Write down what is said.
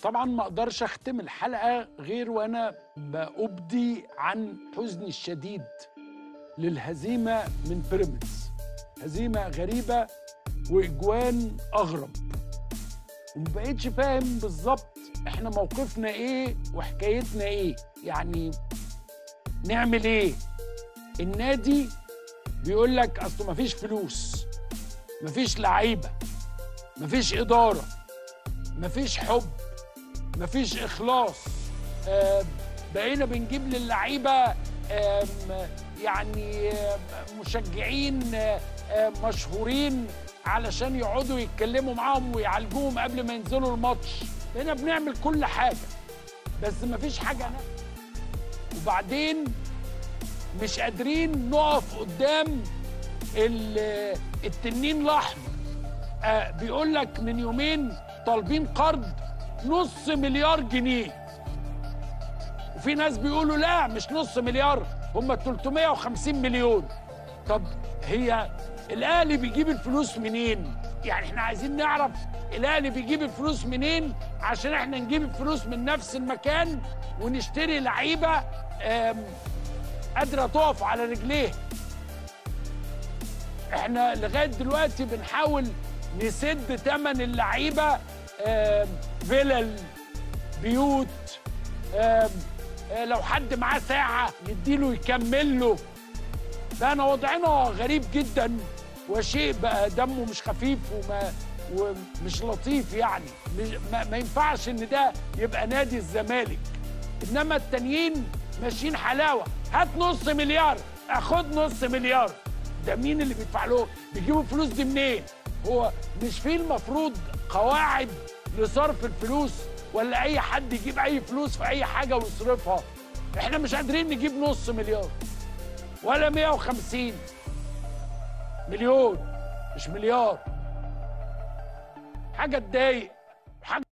طبعا ما اقدرش اختم الحلقه غير وانا بأبدي عن حزني الشديد للهزيمه من بيراميدز. هزيمه غريبه واجوان اغرب، وما بقتش فاهم بالظبط احنا موقفنا ايه وحكايتنا ايه، يعني نعمل ايه؟ النادي بيقول لك اصله مفيش فلوس، مفيش لعيبه، مفيش اداره، مفيش حب، مفيش اخلاص. بقينا بنجيب للعيبه يعني مشجعين مشهورين علشان يقعدوا يتكلموا معاهم ويعالجوهم قبل ما ينزلوا الماتش. بقينا بنعمل كل حاجه بس مفيش حاجه وبعدين مش قادرين نقف قدام التنين الاحمر. بيقول لك من يومين طالبين قرض نص مليار جنيه، وفي ناس بيقولوا لا مش نص مليار، هم 350 مليون. طب هي الاهلي بيجيب الفلوس منين؟ يعني احنا عايزين نعرف الاهلي بيجيب الفلوس منين عشان احنا نجيب الفلوس من نفس المكان ونشتري لعيبه قادره تقف على رجليه. احنا لغايه دلوقتي بنحاول نسد ثمن اللعيبه، فيلل، بيوت، لو حد معاه ساعه نديله يكمل له. بقى وضعنا غريب جدا وشيء بقى دمه مش خفيف ومش لطيف. يعني ما ينفعش ان ده يبقى نادي الزمالك، انما التانيين ماشيين حلاوه. هات نص مليار، اخد نص مليار. ده مين اللي بيدفع له؟ بيجيبوا الفلوس دي منين؟ هو مش في المفروض قواعد لصرف الفلوس، ولا اي حد يجيب اي فلوس في اي حاجه ويصرفها؟ احنا مش قادرين نجيب نص مليار ولا 150 مليون، مش مليار. حاجه تضايق.